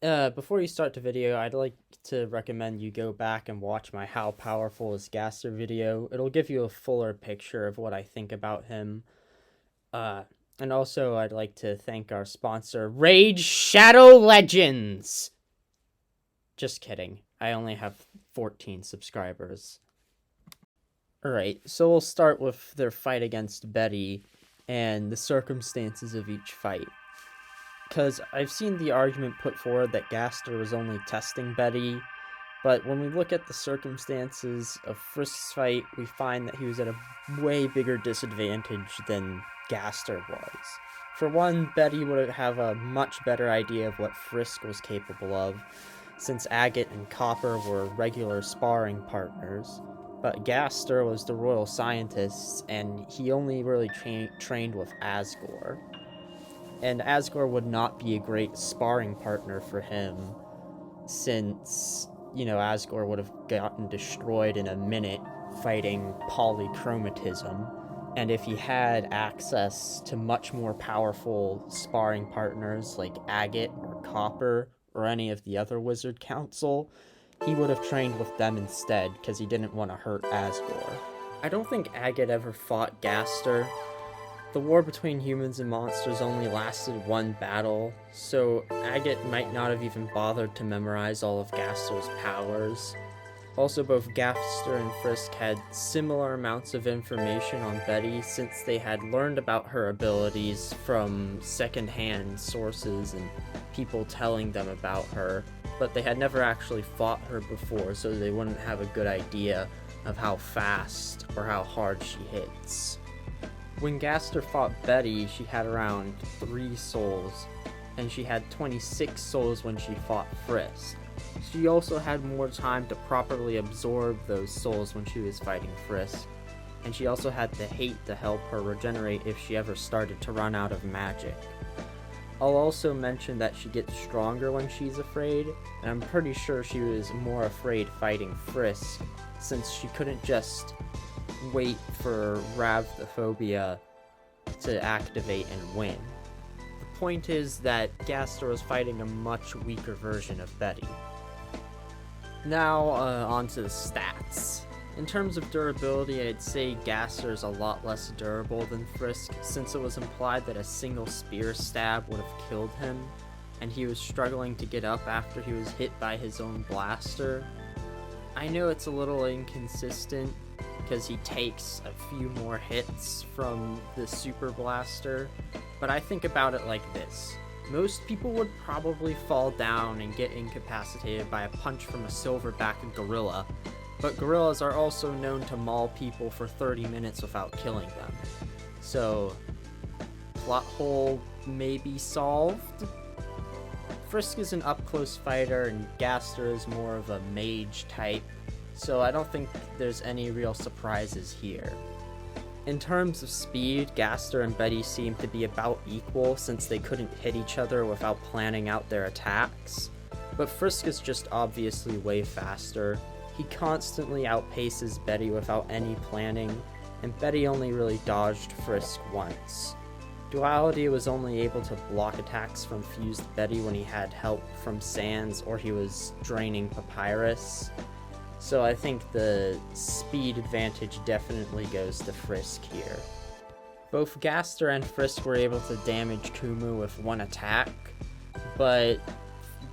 Before you start the video, I'd like to recommend you go back and watch my How Powerful is Gaster video. It'll give you a fuller picture of what I think about him. Uh, and also, I'd like to thank our sponsor, Rage Shadow Legends! Just kidding. I only have 14 subscribers. Alright, so we'll start with their fight against Betty and the circumstances of each fight. Because I've seen the argument put forward that Gaster was only testing Betty, but when we look at the circumstances of Frisk's fight, we find that he was at a way bigger disadvantage than Gaster was. For one, Betty would have a much better idea of what Frisk was capable of, since Agate and Copper were regular sparring partners, but Gaster was the royal scientist, and he only really trained with Asgore. And Asgore would not be a great sparring partner for him, since, Asgore would have gotten destroyed in a minute fighting polychromatism. And if he had access to much more powerful sparring partners like Agate or Copper or any of the other Wizard Council, he would have trained with them instead, because he didn't want to hurt Asgore. I don't think Agate ever fought Gaster. The war between humans and monsters only lasted one battle, so Agate might not have even bothered to memorize all of Gaster's powers. Also, both Gaster and Frisk had similar amounts of information on Betty, since they had learned about her abilities from second-hand sources and people telling them about her, but they had never actually fought her before, so they wouldn't have a good idea of how fast or how hard she hits. When Gaster fought Betty, she had around 3 souls, and she had 26 souls when she fought Frisk. She also had more time to properly absorb those souls when she was fighting Frisk, and she also had the hate to help her regenerate if she ever started to run out of magic. I'll also mention that she gets stronger when she's afraid, and I'm pretty sure she was more afraid fighting Frisk, since she couldn't just wait for Ravnophobia to activate and win. The point is that Gaster was fighting a much weaker version of Betty. Now, on to the stats. In terms of durability, I'd say Gaster is a lot less durable than Frisk, since it was implied that a single spear stab would have killed him, and he was struggling to get up after he was hit by his own blaster. I know it's a little inconsistent, because he takes a few more hits from the super blaster, but I think about it like this. Most people would probably fall down and get incapacitated by a punch from a silverback gorilla, but gorillas are also known to maul people for 30 minutes without killing them. So, plot hole may be solved. Frisk is an up-close fighter, and Gaster is more of a mage type, so I don't think there's any real surprises here. In terms of speed, Gaster and Betty seem to be about equal, since they couldn't hit each other without planning out their attacks, but Frisk is just obviously way faster. He constantly outpaces Betty without any planning, and Betty only really dodged Frisk once. Duality was only able to block attacks from Fused Betty when he had help from Sans or he was draining Papyrus. So I think the speed advantage definitely goes to Frisk here. Both Gaster and Frisk were able to damage Kumu with one attack, but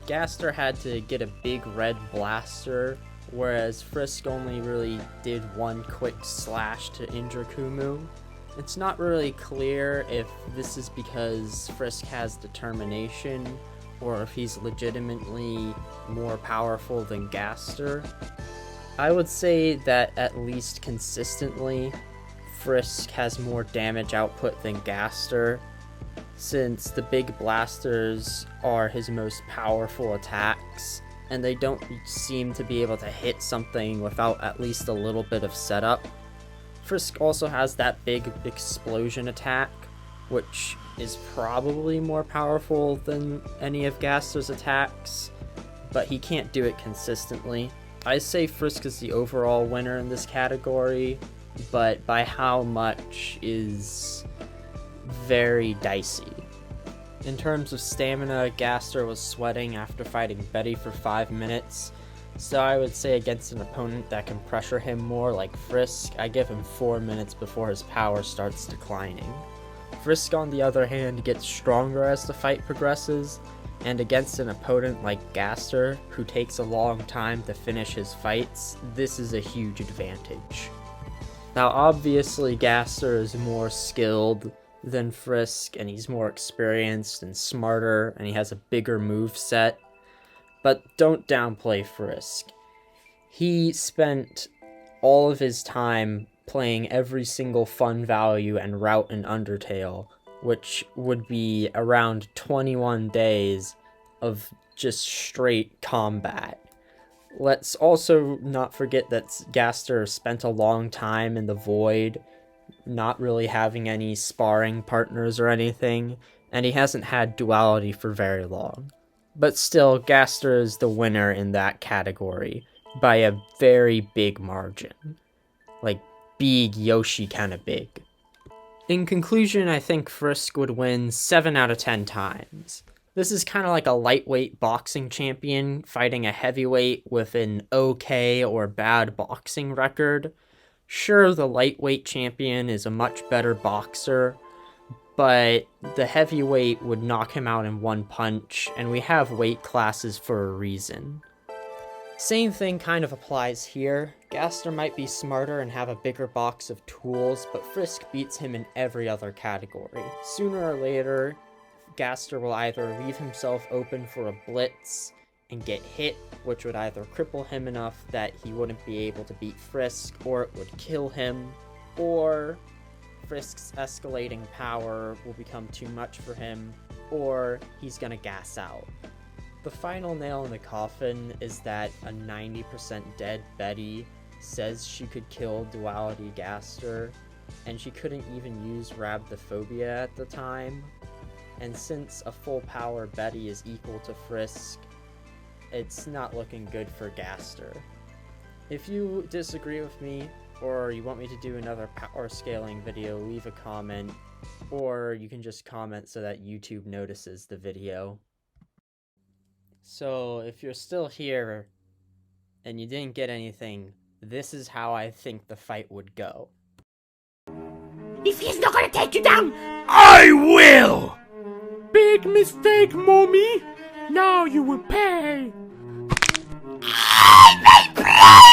Gaster had to get a big red blaster, whereas Frisk only really did one quick slash to injure Kumu. It's not really clear if this is because Frisk has determination, or if he's legitimately more powerful than Gaster. I would say that at least consistently, Frisk has more damage output than Gaster, since the big blasters are his most powerful attacks, and they don't seem to be able to hit something without at least a little bit of setup. Frisk also has that big explosion attack, which is probably more powerful than any of Gaster's attacks, but he can't do it consistently. I say Frisk is the overall winner in this category, but by how much is very dicey. In terms of stamina, Gaster was sweating after fighting Betty for 5 minutes, so I would say against an opponent that can pressure him more like Frisk, I give him 4 minutes before his power starts declining. Frisk, on the other hand, gets stronger as the fight progresses, and against an opponent like Gaster, who takes a long time to finish his fights, this is a huge advantage. Now obviously Gaster is more skilled than Frisk, and he's more experienced and smarter, and he has a bigger move set, but don't downplay Frisk. He spent all of his time playing every single fun value and route in Undertale, which would be around 21 days of just straight combat. Let's also not forget that Gaster spent a long time in the Void, not really having any sparring partners or anything, and he hasn't had Duality for very long. But still, Gaster is the winner in that category by a very big margin. Like, big Yoshi kind of big. In conclusion, I think Frisk would win 7 out of 10 times. This is kind of like a lightweight boxing champion fighting a heavyweight with an okay or bad boxing record. Sure, the lightweight champion is a much better boxer, but the heavyweight would knock him out in one punch, and we have weight classes for a reason. Same thing kind of applies here. Gaster might be smarter and have a bigger box of tools, but Frisk beats him in every other category. Sooner or later, Gaster will either leave himself open for a blitz and get hit, which would either cripple him enough that he wouldn't be able to beat Frisk, or it would kill him, or Frisk's escalating power will become too much for him, or he's gonna gas out. The final nail in the coffin is that a 90% dead Betty says she could kill Duality Gaster, and she couldn't even use Rhabdophobia at the time. And since a full power Betty is equal to Frisk, it's not looking good for Gaster. If you disagree with me, or you want me to do another power scaling video, leave a comment, or you can just comment so that YouTube notices the video. So if you're still here and you didn't get anything, this is how I think the fight would go. If he's not gonna take you down, I will! Big mistake, mommy. Now you will pay. I may pray!